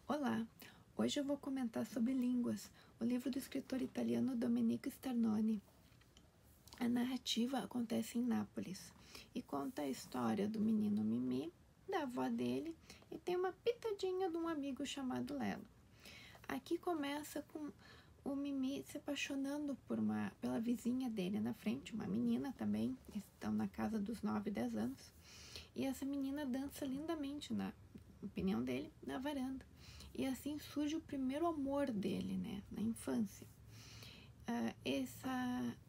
Olá! Hoje eu vou comentar sobre Línguas, o livro do escritor italiano Domenico Sternoni. A narrativa acontece em Nápoles e conta a história do menino Mimi, da avó dele e tem uma pitadinha de um amigo chamado Lelo. Aqui começa com o Mimi se apaixonando pela vizinha dele na frente, uma menina também, estão na casa dos 9, 10 anos, e essa menina dança lindamente, na opinião dele, na varanda. E assim surge o primeiro amor dele, né, na infância.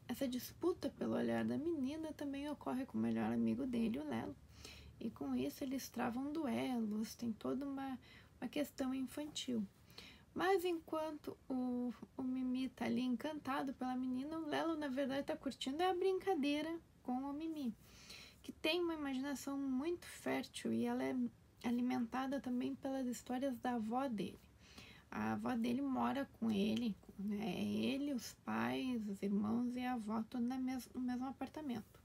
Essa disputa pelo olhar da menina também ocorre com o melhor amigo dele, o Lelo. E com isso eles travam duelos, tem toda uma questão infantil. Mas enquanto o Mimi tá ali encantado pela menina, o Lelo na verdade tá curtindo a brincadeira com o Mimi, que tem uma imaginação muito fértil e ela é alimentada também pelas histórias da avó dele. A avó dele mora com ele, né? Ele, os pais, os irmãos e a avó todos no mesmo apartamento.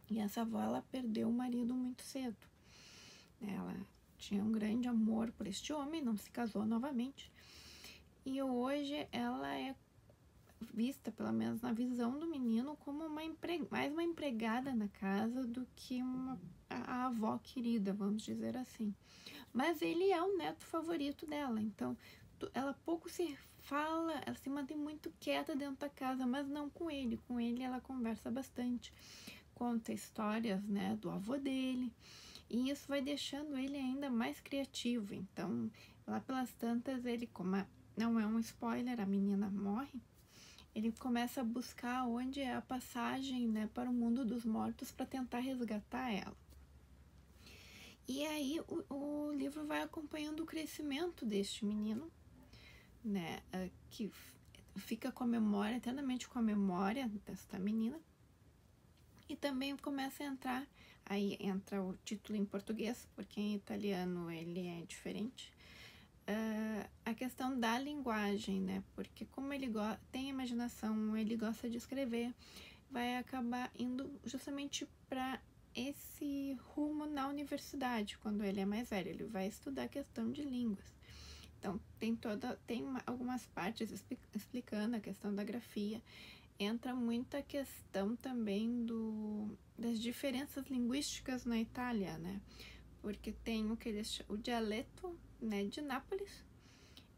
E essa avó, ela perdeu o marido muito cedo. Ela tinha um grande amor por este homem, não se casou novamente. E hoje ela é vista, pelo menos na visão do menino, como mais uma empregada na casa do que a avó querida, vamos dizer assim. Mas ele é o neto favorito dela, então ela pouco se fala, ela se mantém muito quieta dentro da casa, mas não com ele. Com ele ela conversa bastante, conta histórias, né, do avô dele, e isso vai deixando ele ainda mais criativo. Então, lá pelas tantas, ele, como não é um spoiler, a menina morre, ele começa a buscar onde é a passagem, né, para o mundo dos mortos para tentar resgatar ela. E aí o livro vai acompanhando o crescimento deste menino, né, que fica com a memória, eternamente com a memória desta menina. E também começa a entrar, aí entra o título em português, porque em italiano ele é diferente, a questão da linguagem, né? Porque como ele tem imaginação, ele gosta de escrever, vai acabar indo justamente para esse rumo na universidade. Quando ele é mais velho, ele vai estudar a questão de línguas. Então tem algumas partes explicando a questão da grafia. Entra muita questão também das diferenças linguísticas na Itália, né? Porque tem o dialeto, né, de Nápoles,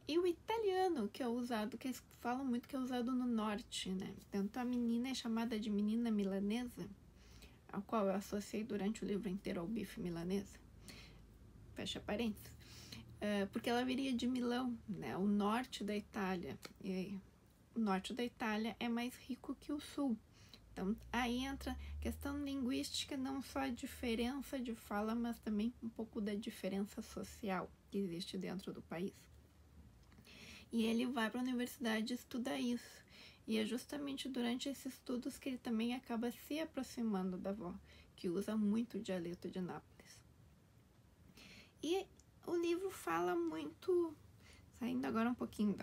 e o italiano, que é usado, que eles falam muito, que é usado no norte, né? Tanto a menina é chamada de menina milanesa, ao qual eu associei durante o livro inteiro ao bife milanesa, fecha parênteses, porque ela viria de Milão, né? O norte da Itália, e aí, o norte da Itália é mais rico que o sul. Então, aí entra a questão linguística, não só a diferença de fala, mas também um pouco da diferença social que existe dentro do país. E ele vai para a universidade estudar isso. E é justamente durante esses estudos que ele também acaba se aproximando da avó, que usa muito o dialeto de Nápoles. E o livro fala muito, saindo agora um pouquinho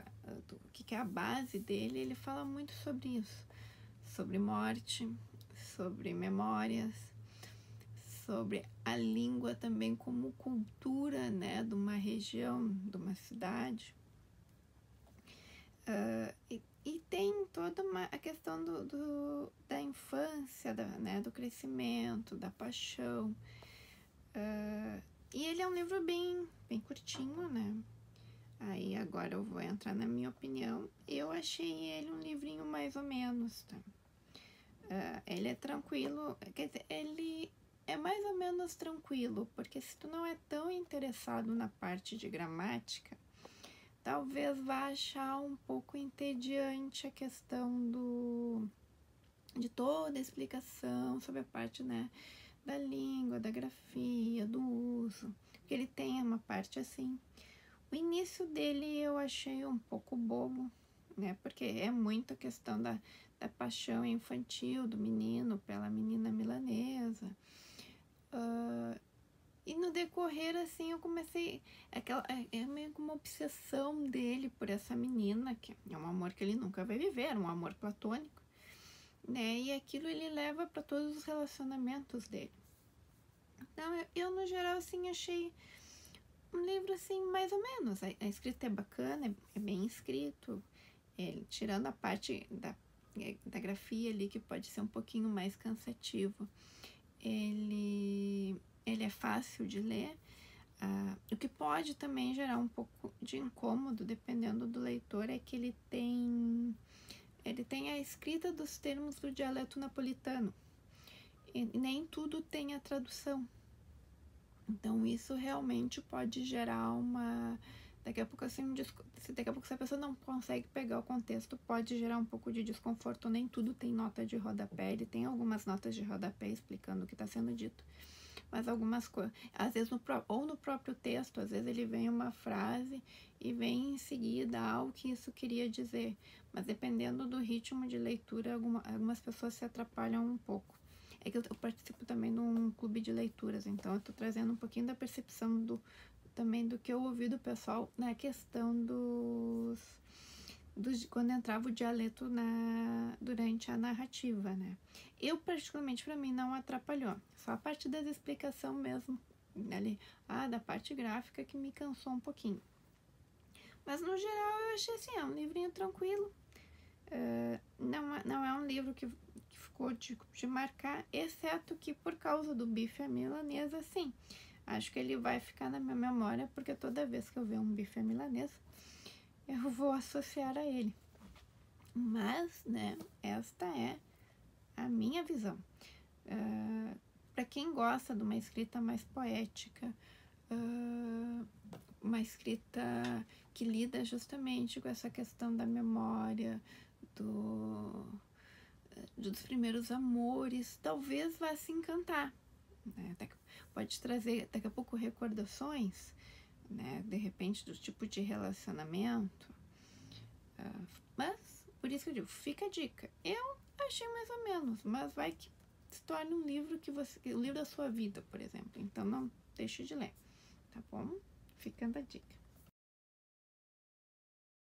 do que é a base dele, ele fala muito sobre isso. Sobre morte, sobre memórias, sobre a língua também como cultura, né, de uma região, de uma cidade. E tem toda a questão da infância, né, do crescimento, da paixão. E ele é um livro bem curtinho, né? Aí agora eu vou entrar na minha opinião. Eu achei ele um livrinho mais ou menos, tá? Ele é tranquilo, quer dizer, ele é mais ou menos tranquilo, porque se tu não é tão interessado na parte de gramática, talvez vá achar um pouco entediante a questão de toda a explicação sobre a parte, né, da língua, da grafia, do uso, porque ele tem uma parte assim. O início dele eu achei um pouco bobo, né, porque é muito a questão da paixão infantil do menino pela menina milanesa. E no decorrer, assim, eu comecei... É meio que uma obsessão dele por essa menina, que é um amor que ele nunca vai viver, um amor platônico, né? E aquilo ele leva para todos os relacionamentos dele. Então, eu no geral, assim, achei um livro assim, mais ou menos. A escrita é bacana, é bem escrito. Tirando a parte da grafia ali, que pode ser um pouquinho mais cansativo, ele é fácil de ler. O que pode também gerar um pouco de incômodo, dependendo do leitor, é que ele tem a escrita dos termos do dialeto napolitano. E nem tudo tem a tradução. Então, isso realmente pode gerar uma... Daqui a pouco, assim, daqui a pouco, se a pessoa não consegue pegar o contexto, pode gerar um pouco de desconforto. Nem tudo tem nota de rodapé. Ele tem algumas notas de rodapé explicando o que está sendo dito. Mas algumas coisas, às vezes ou no próprio texto, às vezes ele vem uma frase e vem em seguida algo que isso queria dizer. Mas dependendo do ritmo de leitura, algumas pessoas se atrapalham um pouco. É que eu participo também de um clube de leituras, então eu estou trazendo um pouquinho da percepção também do que eu ouvi do pessoal na questão quando entrava o dialeto durante a narrativa, né? Eu, particularmente, para mim, não atrapalhou. Só a parte das explicação mesmo, ali, da parte gráfica que me cansou um pouquinho. Mas, no geral, eu achei assim, um livrinho tranquilo. Não é um livro que ficou de marcar, exceto que por causa do bife à milanesa, sim. Acho que ele vai ficar na minha memória, porque toda vez que eu ver um bife à milanesa, eu vou associar a ele. Mas, né, esta é a minha visão. Para quem gosta de uma escrita mais poética, uma escrita que lida justamente com essa questão da memória, dos primeiros amores, talvez vá se encantar, né? Pode trazer daqui a pouco recordações, né, de repente, do tipo de relacionamento, mas por isso que eu digo, fica a dica. Eu achei mais ou menos, mas vai que se torne um livro o livro da sua vida, por exemplo. Então não deixe de ler, tá bom? Ficando a dica.